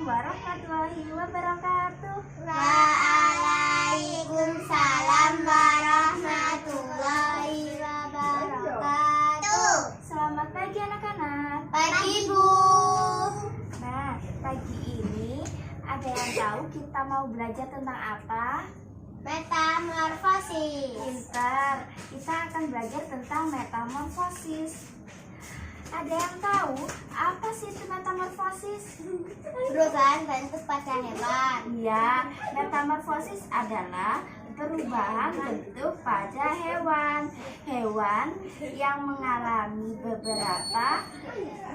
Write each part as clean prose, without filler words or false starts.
warahmatullahi wabarakatuh. Waalaikumsalam warahmatullahi wabarakatuh. Selamat pagi anak-anak. Pagi Bu. Nah, pagi ini ada yang tahu kita mau belajar tentang apa? Metamorfosis. Pintar. Kita akan belajar tentang metamorfosis. Ada yang tahu apa sih itu metamorfosis? Perubahan bentuk pada hewan. Iya, metamorfosis adalah perubahan bentuk pada hewan. Hewan yang mengalami beberapa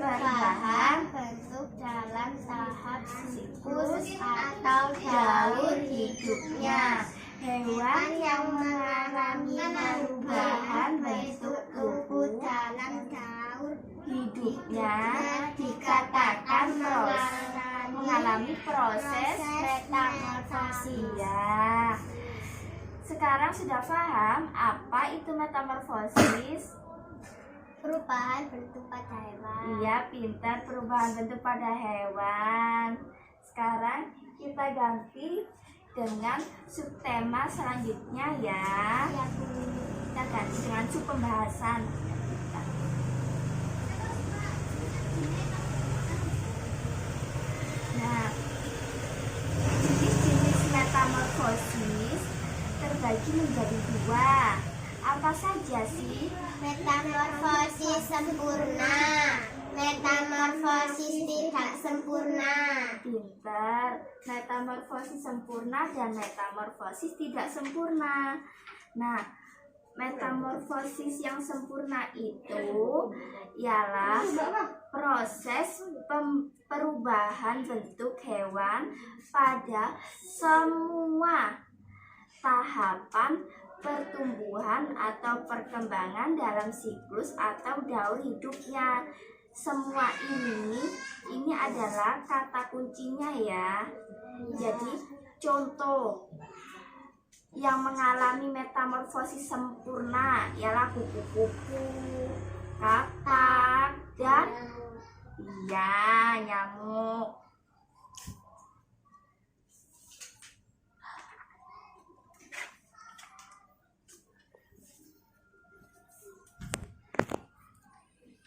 perubahan bentuk dalam tahap siklus atau daur hidupnya. Hewan yang mengalami perubahan bentuk tubuh dalam daur hidupnya dikatakan mengalami proses metamorfosis. Ya. Sekarang sudah paham apa itu metamorfosis? Perubahan bentuk pada hewan. Iya, pintar, perubahan bentuk pada hewan. Sekarang kita ganti dengan subtema selanjutnya ya. Kita ganti dengan sub pembahasan. Nah, jenis-jenis metamorfosis terbagi menjadi dua. Apa saja sih? Metamorfosis sempurna, metamorfosis tidak sempurna. Pintar. Metamorfosis sempurna dan metamorfosis tidak sempurna. Nah, metamorfosis yang sempurna itu ialah proses perubahan bentuk hewan pada semua tahapan pertumbuhan atau perkembangan dalam siklus atau daur hidupnya. Semua ini adalah kata kuncinya ya. Jadi contoh yang mengalami metamorfosis sempurna ialah kupu-kupu, katak, dan nyamuk.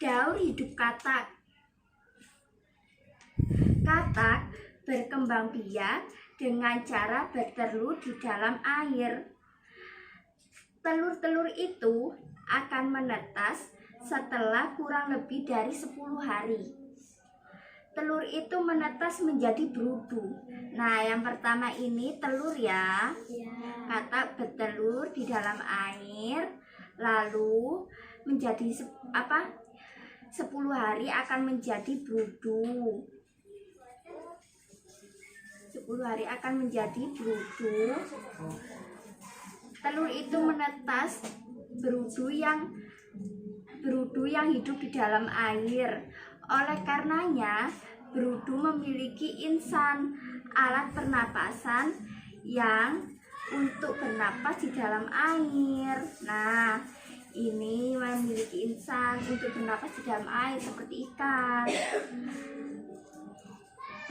Daur hidup katak. Katak berkembang biak dengan cara bertelur di dalam air. Telur-telur itu akan menetas setelah kurang lebih dari 10 hari. Telur itu menetas menjadi berudu. Nah, yang pertama ini telur ya. Katak bertelur di dalam air, lalu menjadi 10 hari akan menjadi berudu. 10 hari akan menjadi berudu. Telur itu menetas berudu yang hidup di dalam air. Oleh karenanya, berudu memiliki insan, alat pernapasan yang untuk bernapas di dalam air. Nah, ini memiliki insan untuk bernapas di dalam air seperti ikan.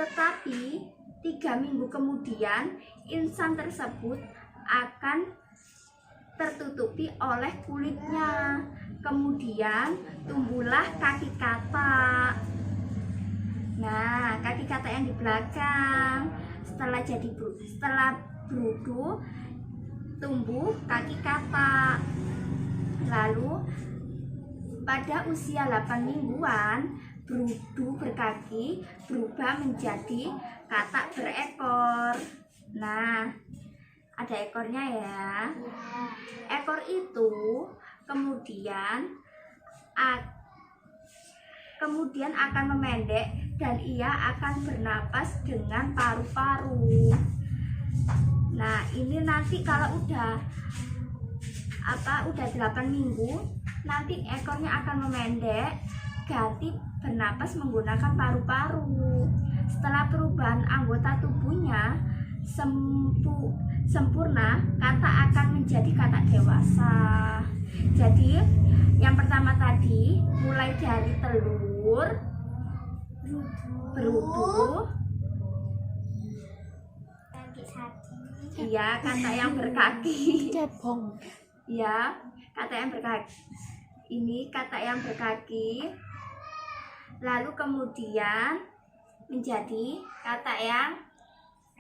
Tetapi 3 minggu kemudian insan tersebut akan tertutupi oleh kulitnya. Kemudian tumbuhlah kaki katak. Nah, kaki katak yang di belakang. Setelah berudu tumbuh kaki katak. Lalu pada usia 8 mingguan berudu berkaki berubah menjadi katak berekor. Nah, ada ekornya ya. Ekor itu kemudian akan memendek dan ia akan bernapas dengan paru-paru. Nah, ini nanti kalau udah 8 minggu, nanti ekornya akan memendek, ganti bernapas menggunakan paru-paru. Setelah perubahan anggota tubuhnya sempurna, katak akan menjadi katak dewasa. Jadi yang pertama tadi mulai dari telur, berudu, Berkaki. Iya, kata yang berkaki. Cebong. Ya, kata yang berkaki. Ini kata yang berkaki. Lalu kemudian menjadi kata yang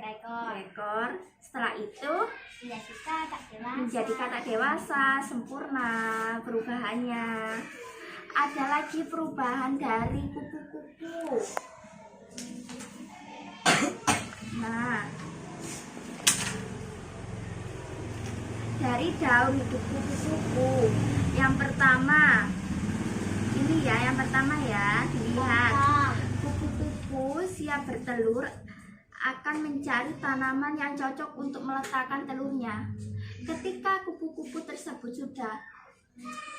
berekor. Setelah itu menjadi kata dewasa, sempurna perubahannya. Ada lagi perubahan dari kupu-kupu. Nah, dari daun hidup kupu-kupu. Yang pertama, ini ya, yang pertama ya, dilihat. Kupu-kupu siap bertelur akan mencari tanaman yang cocok untuk meletakkan telurnya. Ketika kupu-kupu tersebut sudah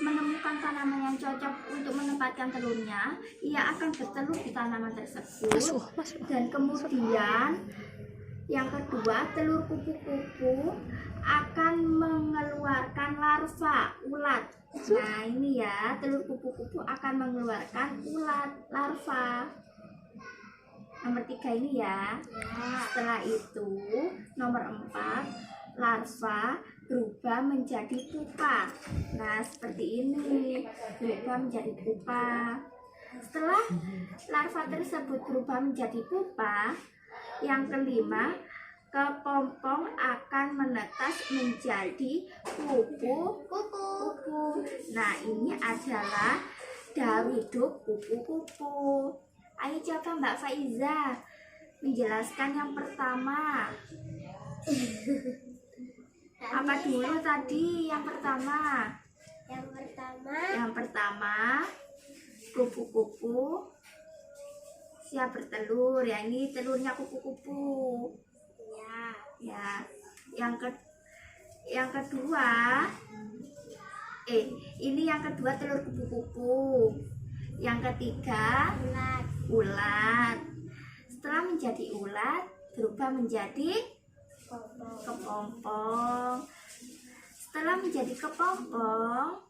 menemukan tanaman yang cocok untuk menempatkan telurnya, ia akan bertelur di tanaman tersebut. Dan kemudian yang kedua, telur kupu-kupu akan mengeluarkan larva ulat. Nah, ini ya, telur kupu-kupu akan mengeluarkan ulat larva. Nomor 3 ini ya. Setelah itu, nomor 4, larva berubah menjadi pupa. Nah, seperti ini, berubah menjadi pupa. Setelah larva tersebut berubah menjadi pupa, yang kelima, kepompong akan menetas menjadi kupu-kupu. Nah, ini adalah daur hidup kupu-kupu. Ayo coba Mbak Faiza menjelaskan yang pertama. Apa dulu tadi yang pertama? Yang pertama, kupu-kupu siap bertelur. Ya, ini telurnya kupu-kupu. Ya, yang kedua, ini yang kedua telur kupu-kupu. Yang ketiga, ulat. Setelah menjadi ulat, berubah menjadi kepompong. Setelah menjadi kepompong,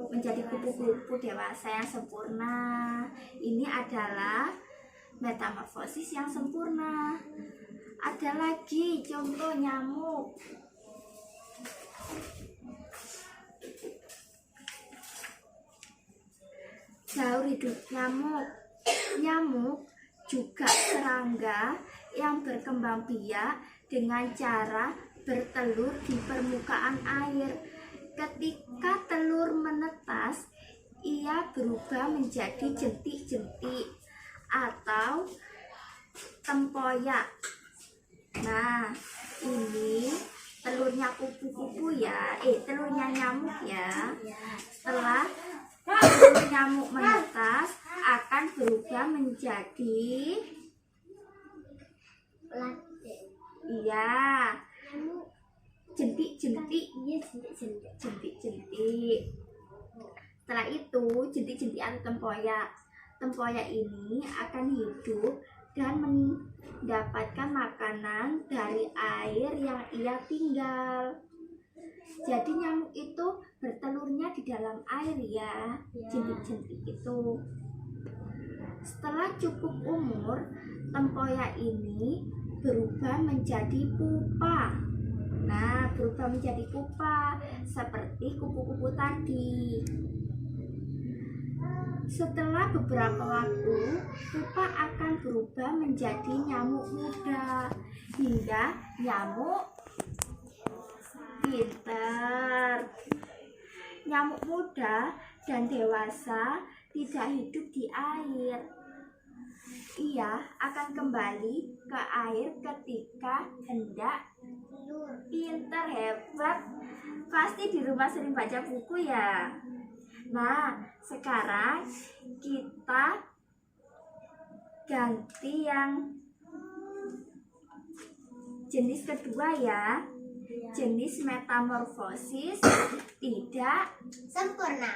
menjadi kupu-kupu dewasa yang sempurna. Ini adalah metamorfosis yang sempurna. Ada lagi contoh nyamuk. Daur hidup nyamuk. Nyamuk juga serangga yang berkembang biak dengan cara bertelur di permukaan air. Ketika telur menetas, ia berubah menjadi jentik-jentik atau tempoyak. Nah, ini telurnya kupu-kupu ya, telurnya nyamuk ya. Setelah telur nyamuk menetas, akan berubah menjadi jentik-jentik. Setelah itu, jentik-jentik atau tempoyak. Tempoyak ini akan hidup dan mendapatkan makanan dari air yang ia tinggal. Jadi nyamuk itu bertelurnya di dalam air ya, jentik-jentik itu. Setelah cukup umur, tempoyak ini berubah menjadi pupa. Nah, berubah menjadi pupa seperti kupu-kupu tadi. Setelah beberapa waktu, pupa akan berubah menjadi nyamuk muda hingga nyamuk pintar. Nyamuk muda dan dewasa tidak hidup di air. Ia akan kembali ke air ketika hendak pintar. Hebat. Pasti di rumah sering baca buku ya. Nah, sekarang kita ganti yang jenis kedua ya. Jenis metamorfosis tidak sempurna.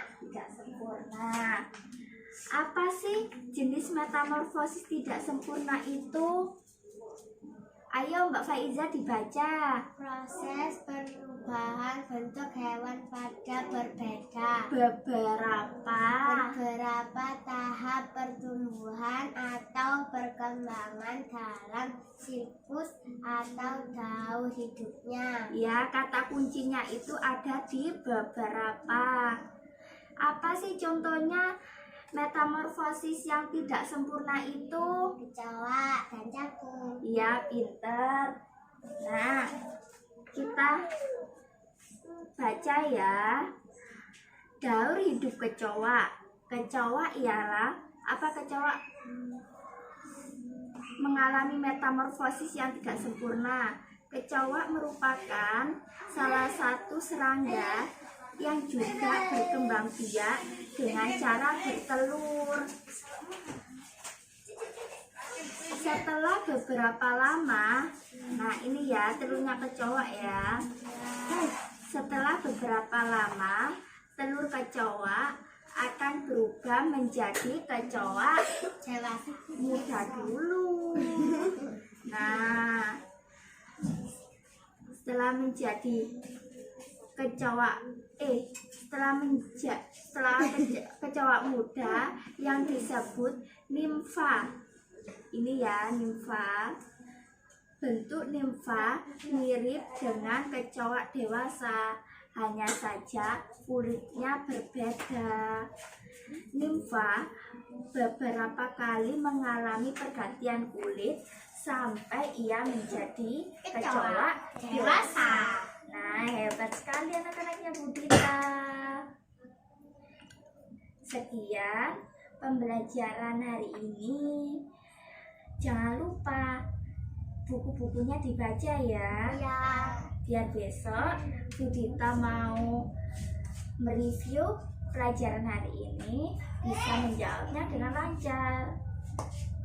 Apa sih jenis metamorfosis tidak sempurna itu? Ayo Mbak Faiza dibaca. Proses perubahan bentuk hewan pada Beberapa beberapa tahap pertumbuhan atau perkembangan dalam siklus atau daur hidupnya. Ya, kata kuncinya itu ada di beberapa. Apa sih contohnya metamorfosis yang tidak sempurna itu? Kecoa dan cakung. Ya, pinter. Nah, kita baca ya. Daur hidup kecoa. Kecoa ialah apa kecoa? Mengalami metamorfosis yang tidak sempurna. Kecoa merupakan salah satu serangga yang juga berkembang biak dengan cara bertelur. Setelah beberapa lama, nah ini ya telurnya kecoa ya. Setelah beberapa lama, telur kecoa akan berubah menjadi kecoa Dewasa. muda dulu. Nah, setelah menjadi kecoa muda yang disebut nimfa. Ini ya nimfa. Bentuk nimfa mirip dengan kecoa dewasa, hanya saja kulitnya berbeda. Nimfa beberapa kali mengalami pergantian kulit sampai ia menjadi kecoa dewasa. Nah, hebat sekali anak-anaknya Budita. Sekian pembelajaran hari ini. Jangan lupa buku-bukunya dibaca ya. Ya. Biar besok Budita mau mereview pelajaran hari ini bisa menjawabnya dengan lancar.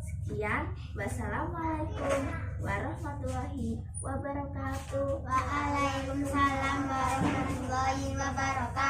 Sekian, wassalamualaikum warahmatullahi wabarakatuh. Waalaikumsalam warahmatullahi wabarakatuh.